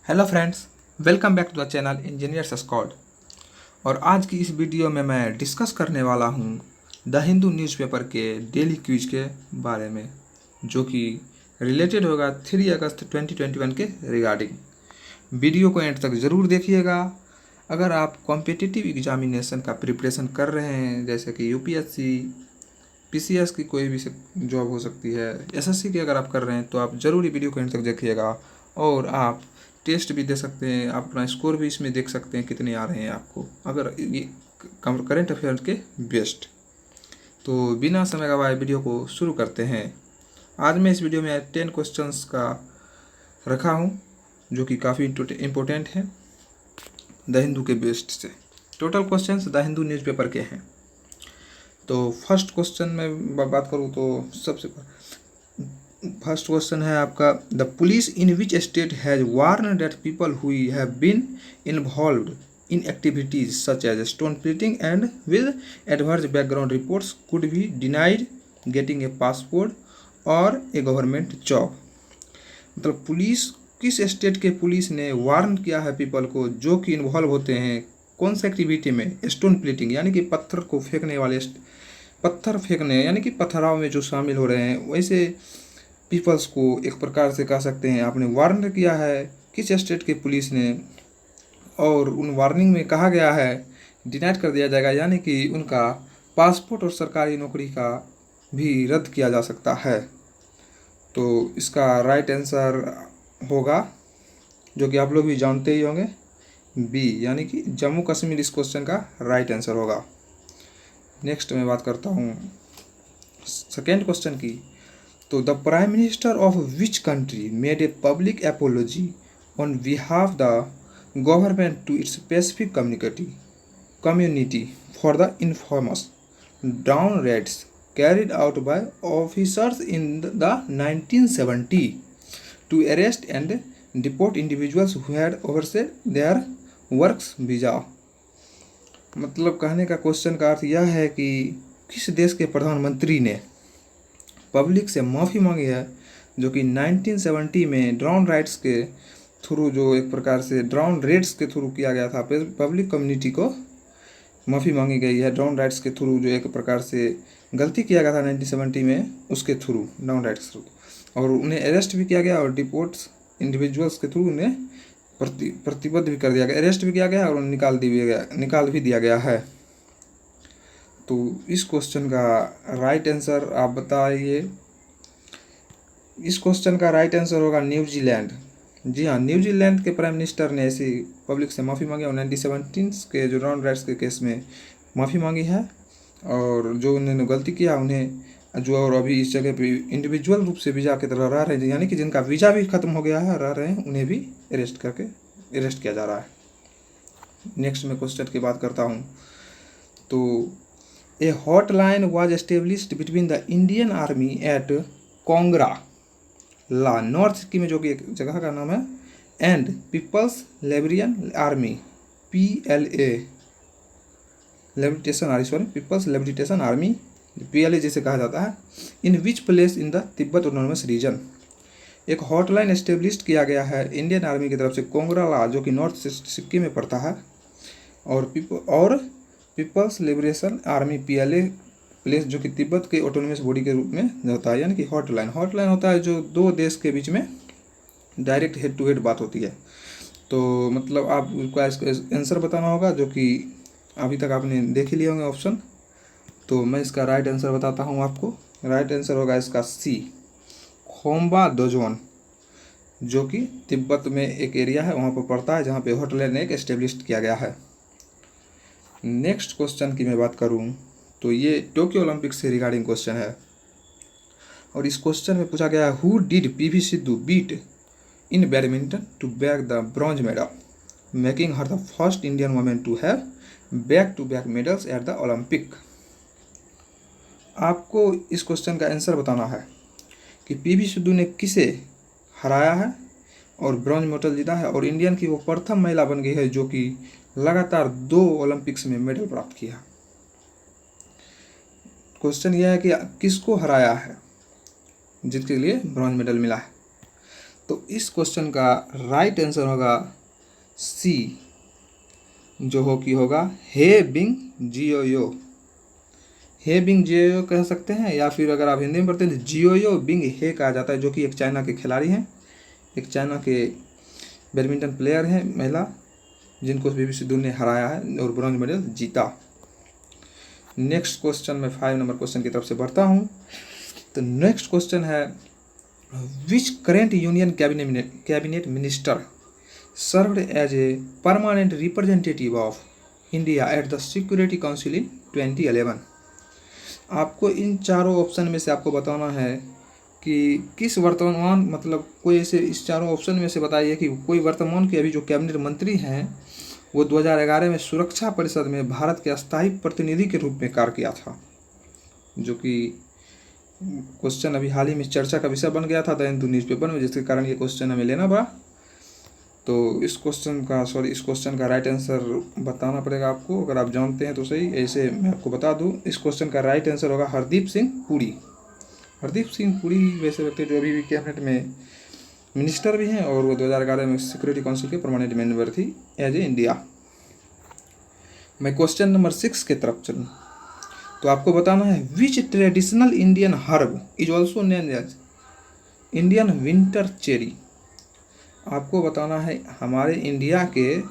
Hello friends, welcome back to the channel engineers squad. और आज की इस वीडियो में मैं डिस्कस करने वाला हूँ द हिंदू न्यूज़पेपर के डेली क्विज के बारे में, जो कि रिलेटेड होगा 3 अगस्त 2021 के रिगार्डिंग। वीडियो को एंड तक ज़रूर देखिएगा। अगर आप कॉम्पिटिटिव एग्जामिनेशन का प्रिपरेशन कर रहे हैं, जैसे कि यूपीएससी, पीसीएस की कोई भी जॉब हो सकती है, एसएससी की अगर आप कर रहे हैं, तो आप ज़रूर वीडियो को एंड तक देखिएगा। और आप टेस्ट भी दे सकते हैं, आप अपना स्कोर भी इसमें देख सकते हैं कितने आ रहे हैं आपको, अगर ये करेंट अफेयर के बेस्ट। तो बिना समय गवाए वीडियो को शुरू करते हैं। आज मैं इस वीडियो में 10 क्वेश्चंस का रखा हूँ, जो कि काफ़ी इम्पोर्टेंट है द हिंदू के बेस्ट से। Total questions the Hindu newspaper के हैं। तो फर्स्ट क्वेश्चन में बात करूँ तो सबसे फर्स्ट क्वेश्चन है आपका, the police in which state has warned that people who have been involved in activities such as stone pelting and with adverse background reports could be denied getting a passport और a government job. मतलब police, किस state के police ने warn किया है people को जो कि इन्वॉल्व होते हैं कौन सा एक्टिविटी में, स्टोन प्लिटिंग यानी कि पत्थर को फेंकने वाले, पत्थर फेंकने यानी कि पथराव में जो शामिल हो रहे हैं, वैसे पीपल्स को एक प्रकार से कह सकते हैं आपने वार्न किया है किस स्टेट के पुलिस ने। और उन वार्निंग में कहा गया है डिनाइट कर दिया जाएगा, यानी कि उनका पासपोर्ट और सरकारी नौकरी का भी रद्द किया जा सकता है। तो इसका राइट आंसर होगा, जो कि आप लोग भी जानते ही होंगे, बी, यानी कि जम्मू कश्मीर इस क्वेश्चन का राइट आंसर होगा। नेक्स्ट मैं बात करता हूँ सेकेंड क्वेश्चन की। तो the prime minister of which country made a public apology on behalf the government to its specific community for the infamous dawn raids carried out by officers in the 1970 to arrest and deport individuals who had overstayed their works visa। मतलब कहने का question का अर्थ यह है कि किस देश के प्रधानमंत्री ने पब्लिक से माफ़ी मांगी है, जो कि 1970 में ड्राउन राइट्स के थ्रू, जो एक प्रकार से ड्राउन रेड्स के थ्रू किया गया था, पब्लिक कम्युनिटी को माफ़ी मांगी गई है ड्राउन राइट्स के थ्रू, जो एक प्रकार से गलती किया गया था 1970 में, उसके थ्रू ड्राउन राइट्स के थ्रू। और उन्हें अरेस्ट भी किया गया और डिपोर्ट्स इंडिविजुअल्स के थ्रू उन्हें प्रतिबद्ध भी कर दिया गया, अरेस्ट भी किया गया और उन्हें निकाल भी दिया गया है। तो इस क्वेश्चन का राइट आंसर आप बताइए। इस क्वेश्चन का राइट आंसर होगा न्यूजीलैंड। जी हाँ, न्यूजीलैंड के प्राइम मिनिस्टर ने ऐसी पब्लिक से माफ़ी मांगी और 1917 के जो ड्राउन राइट्स के केस में माफ़ी मांगी है। और जो उन्होंने गलती किया उन्हें, जो और अभी इस जगह पे इंडिविजुअल रूप से वीज़ा की तरह रह रहे हैं, यानी कि जिनका वीज़ा भी ख़त्म हो गया है रह रहे हैं, उन्हें भी अरेस्ट किया जा रहा है। नेक्स्ट में क्वेश्चन की बात करता हूँ। तो a hotline was established between the Indian army at Kongra La, north Sikkim में, जो कि एक जगह का नाम है, and people's liberation army PLA people's liberation army PLA जिसे कहा जाता है, in which place in the Tibet autonomous region. एक हॉटलाइन एस्टेब्लिश किया गया है इंडियन आर्मी की तरफ से कोंगराला, जो कि नॉर्थ सिक्किम में पड़ता है, और People's liberation army PLA place, जो कि तिब्बत के ऑटोनोमस बॉडी के रूप में होता है। यानी कि हॉटलाइन होता है जो दो देश के बीच में डायरेक्ट हेड टू हेड बात होती है। तो मतलब आपको इसका आंसर बताना होगा, जो कि अभी तक आपने देख ही लिए होंगे ऑप्शन। तो मैं इसका राइट आंसर बताता हूँ आपको। राइट आंसर होगा इसका C, खोम्बा दोजोन, जो कि तिब्बत में एक एरिया है वहाँ पर पड़ता है, जहाँ पे हॉटलाइन एक एस्टेब्लिश किया गया है। नेक्स्ट क्वेश्चन की मैं बात करूँ तो ये टोक्यो ओलंपिक से रिगार्डिंग क्वेश्चन है। और इस क्वेश्चन में पूछा गया है, who did PV Sidhu beat in badminton to bag the bronze medal, making her the first Indian women to have back to back medals at the Olympic. आपको इस क्वेश्चन का आंसर बताना है कि PV सिद्धू ने किसे हराया है और ब्रॉन्ज मेडल जीता है, और इंडियन की वो प्रथम महिला बन गई है जो कि लगातार 2 ओलंपिक्स में मेडल प्राप्त किया। क्वेश्चन यह है कि किसको हराया है जिसके लिए ब्रॉन्ज मेडल मिला है। तो इस क्वेश्चन का राइट आंसर होगा सी, जो होगा हे बिंग जियोयो। हे बिंग जियोयो कह सकते हैं, या फिर अगर आप हिंदी में पढ़ते हैं तो जियोयो बिंग हे कहा जाता है, जो कि एक चाइना के खिलाड़ी हैं, एक चाइना के बैडमिंटन प्लेयर हैं महिला, जिनको पीवी सिंधु ने हराया है और ब्रॉन्ज मेडल जीता। नेक्स्ट क्वेश्चन में 5 नंबर क्वेश्चन की तरफ से बढ़ता हूँ। तो नेक्स्ट क्वेश्चन है, which current union cabinet minister served as a permanent representative of India at the security council in 2011। आपको इन चारों ऑप्शन में से आपको बताना है कि किस वर्तमान, मतलब कोई ऐसे इस चारों ऑप्शन में से बताइए कि कोई वर्तमान के अभी जो कैबिनेट मंत्री हैं वो 2011 में सुरक्षा परिषद में भारत के स्थायी प्रतिनिधि के रूप में कार्य किया था, जो कि क्वेश्चन अभी हाल ही में चर्चा का विषय बन गया था द हिंदू न्यूज़पेपर में, जिसके कारण ये क्वेश्चन हमें लेना पड़ा। तो इस क्वेश्चन का राइट आंसर बताना पड़ेगा आपको, अगर आप जानते हैं तो सही, ऐसे मैं आपको बता दूं। इस क्वेश्चन का राइट आंसर होगा हरदीप सिंह पुरी। हरदीप सिंह पुरी वैसे व्यक्ति जो अभी भी कैबिनेट में मिनिस्टर भी हैं और वो 2011 में सिक्योरिटी काउंसिल के परमानेंट मेंबर थी एज ए इंडिया। मैं क्वेश्चन नंबर 6 की तरफ चलूँ तो आपको बताना है, which traditional Indian herb is also name as Indian winter cherry. आपको बताना है हमारे इंडिया के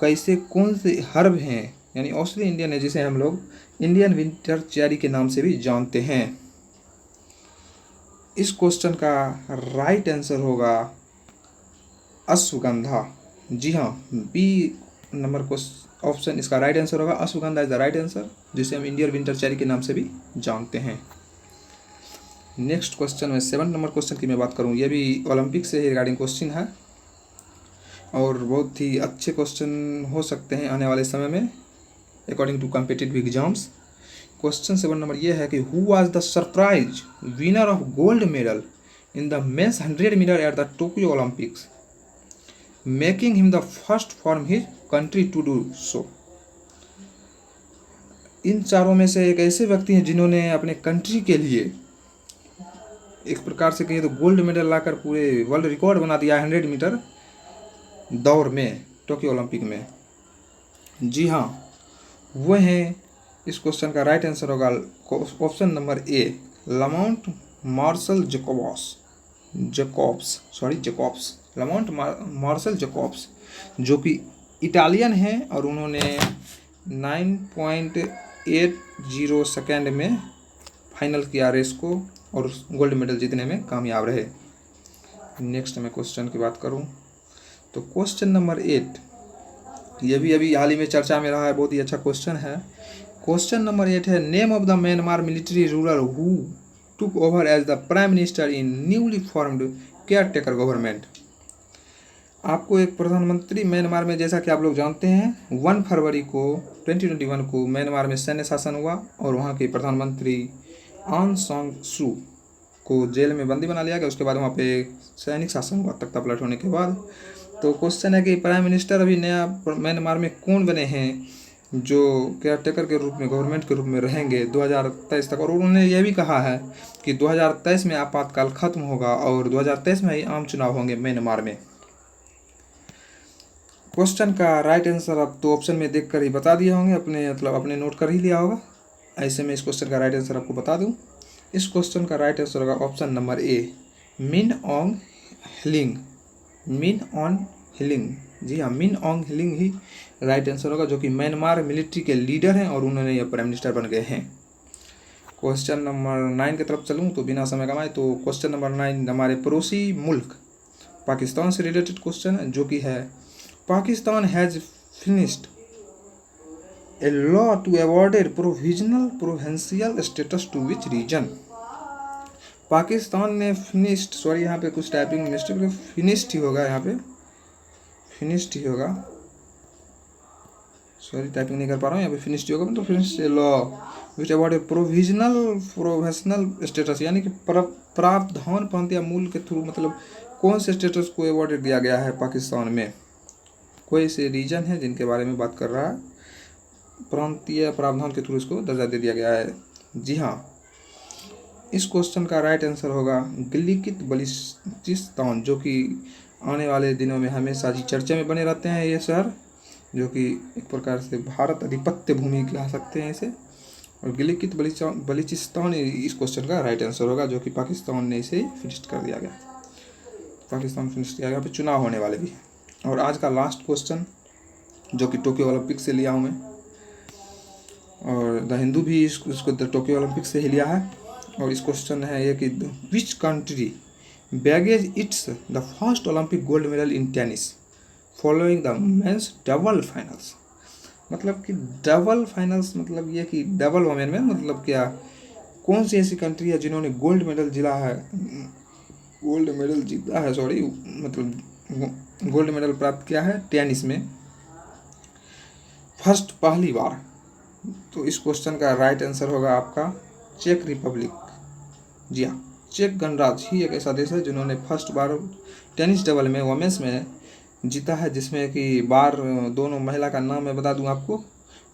कैसे कौन से हर्ब हैं, यानी औषधि इंडियन है, जिसे हम लोग इंडियन विंटर चेरी के नाम से भी जानते हैं। इस क्वेश्चन का राइट आंसर होगा अश्वगंधा। जी हाँ, बी नंबर ऑप्शन इसका राइट आंसर होगा, ashwagandha is the right answer, जिसे हम इंडियन विंटर चेरी के नाम से भी जानते हैं। नेक्स्ट क्वेश्चन में 7 नंबर क्वेश्चन की मैं बात करूँ, ये भी ओलंपिक से ही रिगार्डिंग क्वेश्चन है और बहुत ही अच्छे क्वेश्चन हो सकते हैं आने वाले समय में according to competitive exams. Question 7 number ये है कि who was the surprise winner of gold medal in the men's 100 metre at the Tokyo Olympics, making him the first from his country to do so. इन चारों में से एक ऐसे व्यक्ति हैं जिन्होंने अपने कंट्री के लिए एक प्रकार से कहिए तो गोल्ड मेडल लाकर पूरे वर्ल्ड रिकॉर्ड बना दिया 100 मीटर दौड़ में टोक्यो ओलंपिक में। जी हाँ, वह हैं। इस क्वेश्चन का राइट आंसर होगा option number A, Lamont Marshall Lamont Marshall Jacobs, जो कि इटालियन हैं और उन्होंने 9.80 सेकेंड में फाइनल किया रेस को और गोल्ड मेडल जीतने में कामयाब रहे। नेक्स्ट मैं क्वेश्चन की बात करूं तो क्वेश्चन नंबर 8, ये भी अभी हाल ही में चर्चा में रहा है, बहुत ही अच्छा क्वेश्चन है। क्वेश्चन नंबर 8 है, name of the Myanmar military ruler who took over as the prime minister in newly formed caretaker government. आपको एक प्रधानमंत्री म्यांमार में, जैसा कि आप लोग जानते हैं 1 फरवरी को 2021 को म्यांमार में सैन्य शासन हुआ और वहाँ के प्रधानमंत्री आंग सान सू को जेल में बंदी बना लिया गया। उसके बाद वहाँ पे सैनिक शासन हुआ तख्ता पलट होने के बाद। तो क्वेश्चन है कि प्राइम मिनिस्टर अभी नया म्यांमार में कौन बने हैं जो केयर टेकर के रूप में, गवर्नमेंट के रूप में रहेंगे 2023 तक। और उन्होंने ये भी कहा है कि 2023 में आपातकाल खत्म होगा और 2023 में ही आम चुनाव होंगे म्यांमार में। क्वेश्चन का राइट आंसर आप तो ऑप्शन में देखकर ही बता दिए होंगे, अपने नोट कर ही लिया होगा। ऐसे में इस क्वेश्चन का राइट आंसर आपको बता दूं। इस क्वेश्चन का राइट आंसर होगा ऑप्शन नंबर ए, मिन ऑन्ग ह्लिंग। जी हाँ, मिन ऑन्ग ह्लिंग ही राइट आंसर होगा, जो कि म्यांमार मिलिट्री के लीडर हैं और उन्होंने ये प्राइम मिनिस्टर बन गए हैं। क्वेश्चन नंबर 9 की तरफ चलूँ तो बिना समय गंवाए, तो क्वेश्चन नंबर 9 हमारे पड़ोसी मुल्क पाकिस्तान से रिलेटेड क्वेश्चन है, जो कि है, Pakistan has finished a law to awarded provisional provincial status to which region। Pakistan ने फिनिश्ड, सॉरी यहाँ पे कुछ टाइपिंग मिस्टेक, फिनिश्ड ही होगा, यहाँ पे फिनिश्ड ही होगा, सॉरी टाइपिंग नहीं कर पा रहा हूँ, यहाँ पे फिनिश्ड ही होगा। तो finished law which award provisional status, यानी कि प्रावधान पंथ या मूल के थ्रू, मतलब कौन से स्टेटस को अवॉर्ड दिया गया है पाकिस्तान में। कोई से रीजन है जिनके बारे में बात कर रहा है, प्रांतीय प्रावधान के थ्रू इसको दर्जा दे दिया गया है। जी हाँ, इस क्वेश्चन का राइट आंसर होगा गिलगित बल्चिस्तान, जो कि आने वाले दिनों में हमेशा जी चर्चा में बने रहते हैं। ये शहर जो कि एक प्रकार से भारत आधिपत्य भूमि कह सकते हैं इसे, और गिलगित बल्चिस्तान इस क्वेश्चन का राइट आंसर होगा, जो कि पाकिस्तान ने इसे फिनिश कर दिया गया। पाकिस्तान फिनिश किया गया, यहाँ पे चुनाव होने वाले भी हैं। और आज का लास्ट क्वेश्चन जो कि टोक्यो ओलंपिक से लिया हूँ मैं, और द हिंदू भी इसको टोक्यो ओलंपिक से ही लिया है। और इस क्वेश्चन है ये कि which country baggage it's the first Olympic gold medal in tennis following the men's double finals. मतलब कि डबल फाइनल्स मतलब ये कि डबल वोमेन में मतलब क्या, कौन सी ऐसी कंट्री है जिन्होंने गोल्ड मेडल जीता है, सॉरी मतलब गोल्ड मेडल प्राप्त किया है टेनिस में फर्स्ट पहली बार। तो इस क्वेश्चन का राइट आंसर होगा आपका चेक रिपब्लिक। जी हाँ, चेक गणराज्य ही एक ऐसा देश है जिन्होंने फर्स्ट बार टेनिस डबल में वोमेंस में जीता है, जिसमें कि बार दोनों महिला का नाम मैं बता दूं आपको,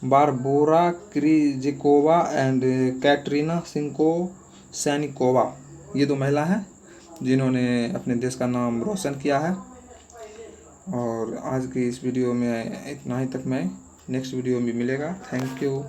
बारबोरा क्रिजिकोवा एंड कैटरीना सिंकोसैनिकोवा। ये दो महिला हैं जिन्होंने अपने देश का नाम रोशन किया है। और आज की इस वीडियो में इतना ही तक, मैं नेक्स्ट वीडियो में मिलेगा। Thank you.